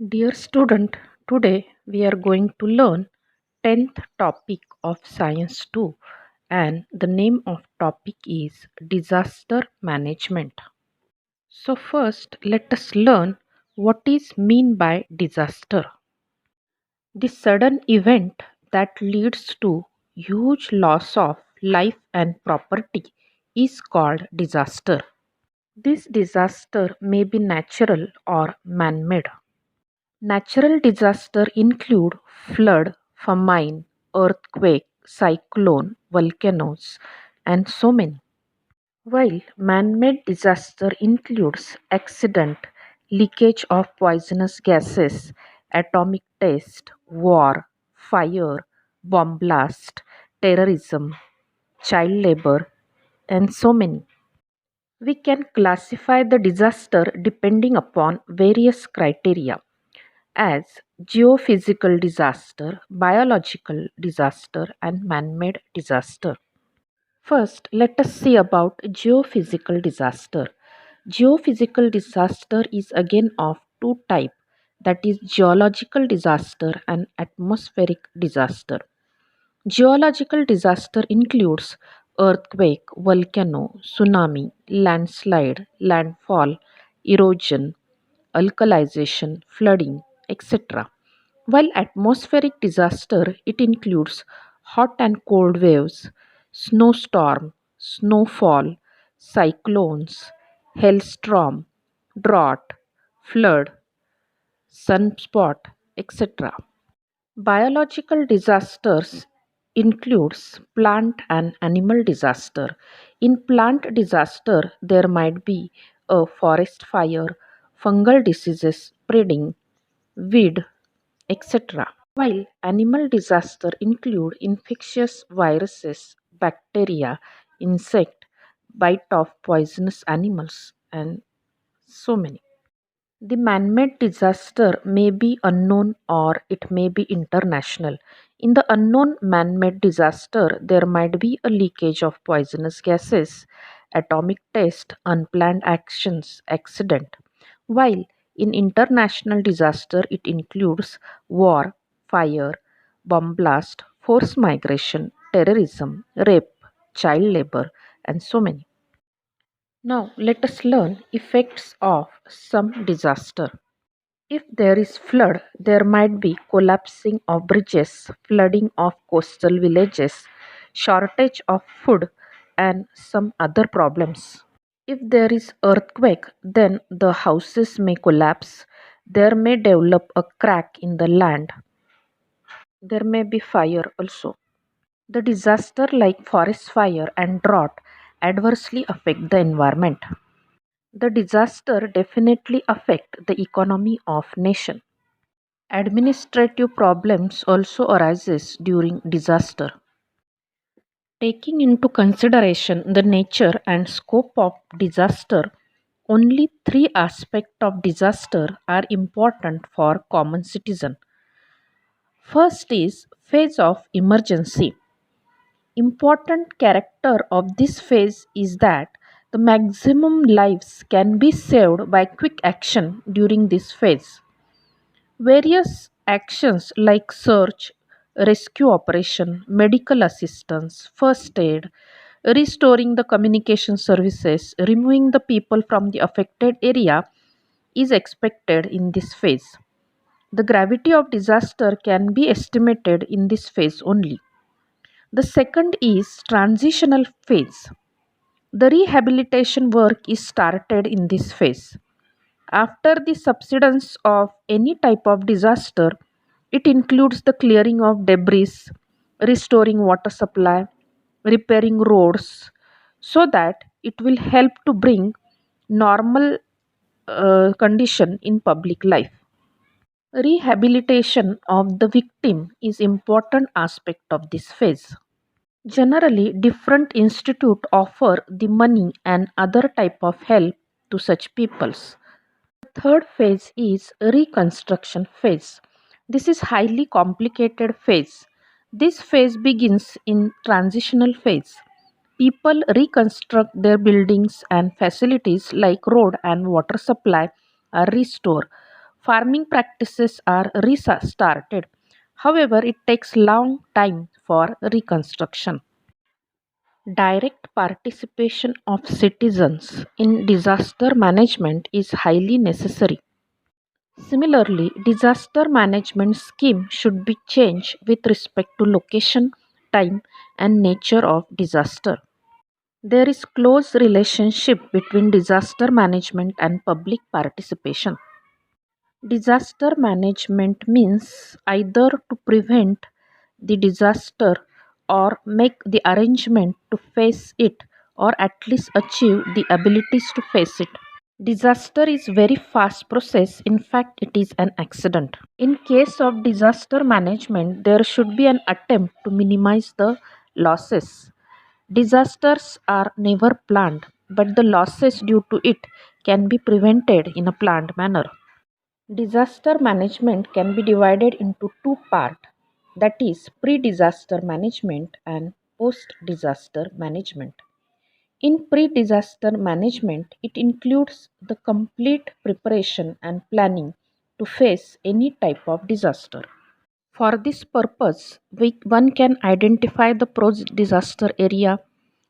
Dear student, today we are going to learn 10th topic of Science 2 and the name of topic is disaster management. So first let us learn what is mean by disaster. The sudden event that leads to huge loss of life and property is called disaster. This disaster may be natural or man-made. Natural disasters include flood, famine, earthquake, cyclone, volcanoes, and so many. While man-made disaster includes accident, leakage of poisonous gases, atomic test, war, fire, bomb blast, terrorism, child labor, and so many. We can classify the disaster depending upon various criteria as geophysical disaster, biological disaster, and man made disaster. First, let us see about geophysical disaster. Geophysical disaster is again of two types, that is geological disaster and atmospheric disaster. Geological disaster includes earthquake, volcano, tsunami, landslide, landfall, erosion, alkalization, flooding, etc. While atmospheric disaster, it includes hot and cold waves, snowstorm, snowfall, cyclones, hailstorm, drought, flood, sunspot, etc. Biological disasters includes plant and animal disaster. In plant disaster, there might be a forest fire, fungal diseases spreading, weed, etc. While animal disaster include infectious viruses, bacteria, insect, bite of poisonous animals, and so many. The man-made disaster may be unknown or it may be international. In the unknown man-made disaster, there might be a leakage of poisonous gases, atomic test, unplanned actions, accident. While in international disaster, it includes war, fire, bomb blast, forced migration, terrorism, rape, child labor, and so many. Now, let us learn effects of some disaster. If there is flood, there might be collapsing of bridges, flooding of coastal villages, shortage of food, and some other problems. If there is earthquake, then the houses may collapse. There may develop a crack in the land. There may be fire also. The disaster like forest fire and drought adversely affect the environment. The disaster definitely affect the economy of nation. Administrative problems also arises during disaster. Taking into consideration the nature and scope of disaster, only three aspects of disaster are important for common citizen. First is phase of emergency. Important character of this phase is that the maximum lives can be saved by quick action during this phase. Various actions like search, rescue operation, medical assistance, first aid, restoring the communication services, removing the people from the affected area is expected in this phase. The gravity of disaster can be estimated in this phase only. The second is transitional phase. The rehabilitation work is started in this phase. After the subsidence of any type of disaster, it includes the clearing of debris, restoring water supply, repairing roads, so that it will help to bring normal condition in public life. Rehabilitation of the victim is important aspect of this phase. Generally, different institute offer the money and other type of help to such peoples. Third phase is reconstruction phase. This is highly complicated phase. This phase begins in transitional phase. People reconstruct their buildings and facilities like road and water supply are restored. Farming practices are restarted. However, it takes long time for reconstruction. Direct participation of citizens in disaster management is highly necessary. Similarly, disaster management scheme should be changed with respect to location, time, and nature of disaster. There is close relationship between disaster management and public participation. Disaster management means either to prevent the disaster or make the arrangement to face it or at least achieve the abilities to face it. Disaster is very fast process. In fact, it is an accident. In case of disaster management, there should be an attempt to minimize the losses. Disasters are never planned, but the losses due to it can be prevented in a planned manner. Disaster management can be divided into two parts, that is pre-disaster management and post-disaster management. In pre-disaster management, it includes the complete preparation and planning to face any type of disaster. For this purpose, one can identify the post-disaster area.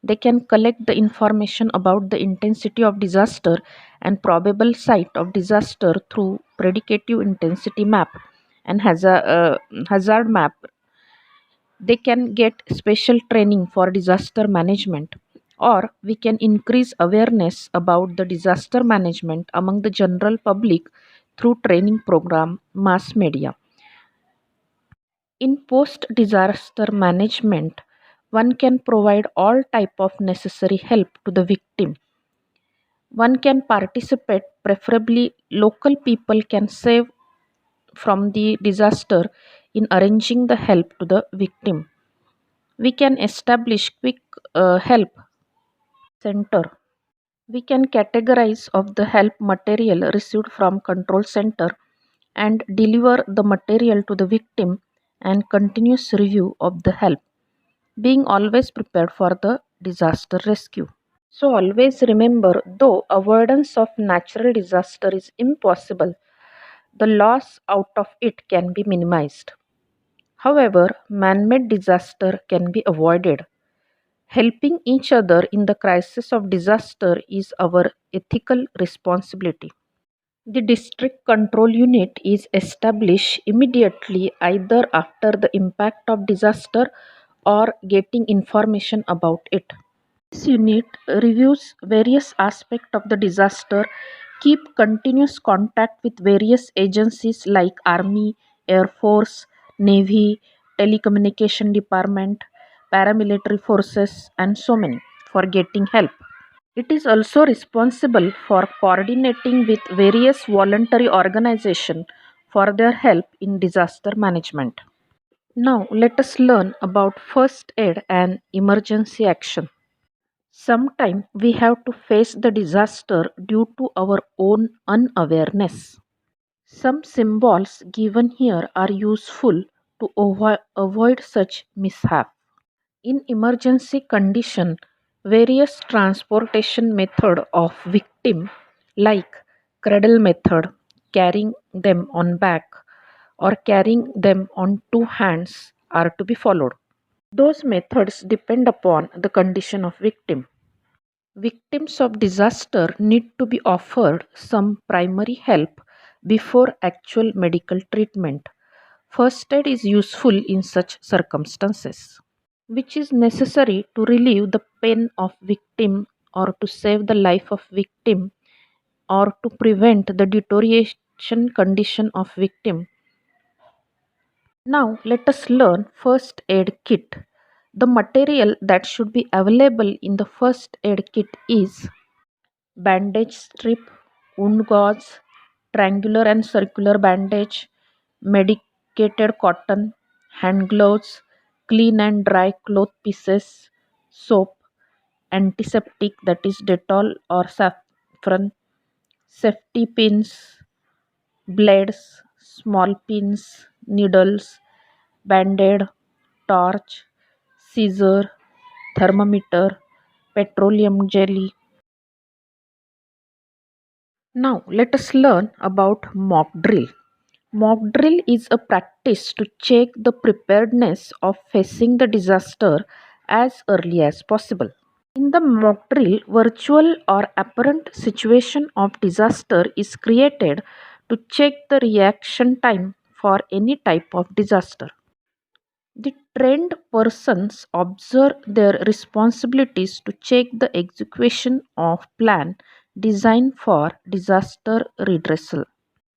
They can collect the information about the intensity of disaster and probable site of disaster through predicative intensity map and hazard map. They can get special training for disaster management, or we can increase awareness about the disaster management among the general public through training program, mass media. In post disaster management, one can provide all type of necessary help to the victim. One can participate, preferably local people can save from the disaster in arranging the help to the victim. We can establish quick help center. We can categorize of the help material received from control center and deliver the material to the victim and continuous review of the help, being always prepared for the disaster rescue. So always remember, though avoidance of natural disaster is impossible, the loss out of it can be minimized. However, man-made disaster can be avoided. Helping each other in the crisis of disaster is our ethical responsibility. The district control unit is established immediately either after the impact of disaster or getting information about it. This unit reviews various aspects of the disaster, keep continuous contact with various agencies like Army, Air Force, Navy, Telecommunication Department, paramilitary forces, and so many for getting help. It is also responsible for coordinating with various voluntary organizations for their help in disaster management. Now, let us learn about first aid and emergency action. Sometimes we have to face the disaster due to our own unawareness. Some symbols given here are useful to avoid such mishap. In emergency condition, various transportation method of victim like cradle method, carrying them on back or carrying them on two hands are to be followed. Those methods depend upon the condition of victim. Victims of disaster need to be offered some primary help before actual medical treatment. First aid is useful in such circumstances, which is necessary to relieve the pain of victim or to save the life of victim or to prevent the deterioration condition of victim. Now let us learn first aid kit. The material that should be available in the first aid kit is bandage strip, wound gauze, triangular and circular bandage, medicated cotton, hand gloves, clean and dry cloth pieces, soap, antiseptic that is Dettol or saffron, safety pins, blades, small pins, needles, band-aid, torch, scissor, thermometer, petroleum jelly. Now, let us learn about mock drill. Mock drill is a practice to check the preparedness of facing the disaster as early as possible. In the mock drill, virtual or apparent situation of disaster is created to check the reaction time for any type of disaster. The trained persons observe their responsibilities to check the execution of plan designed for disaster redressal.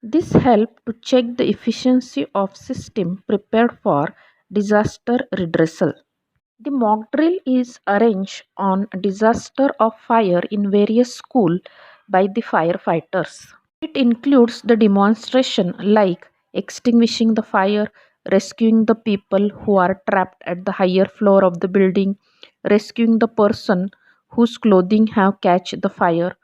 This helps to check the efficiency of system prepared for disaster redressal. The mock drill is arranged on disaster of fire in various schools by the firefighters. It includes the demonstration like extinguishing the fire, rescuing the people who are trapped at the higher floor of the building, rescuing the person whose clothing have catch the fire.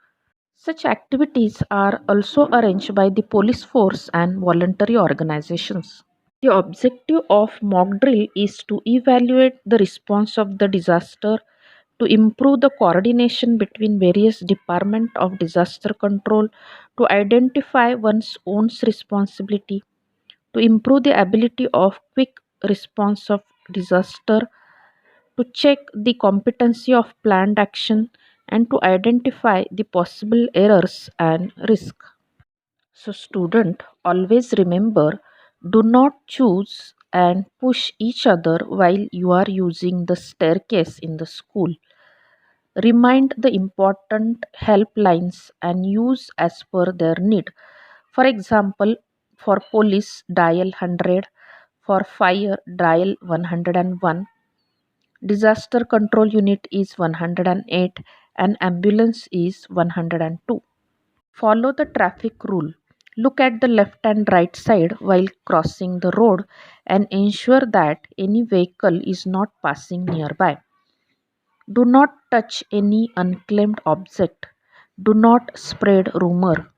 Such activities are also arranged by the police force and voluntary organizations. The objective of mock drill is to evaluate the response of the disaster, to improve the coordination between various departments of disaster control, to identify one's own responsibility, to improve the ability of quick response of disaster, to check the competency of planned action, and to identify the possible errors and risk. So, student, always remember, do not choose and push each other while you are using the staircase in the school. Remind the important helplines and use as per their need. For example, for police, dial 100, for fire, dial 101, disaster control unit is 108, and ambulance is 102. Follow the traffic rule. Look at the left and right side while crossing the road and ensure that any vehicle is not passing nearby. Do not touch any unclaimed object. Do not spread rumor.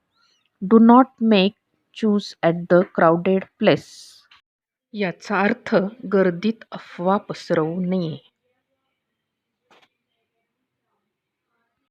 Do not make choose at the crowded place. याचा अर्थ गर्दीत अफवा पसरवू नये.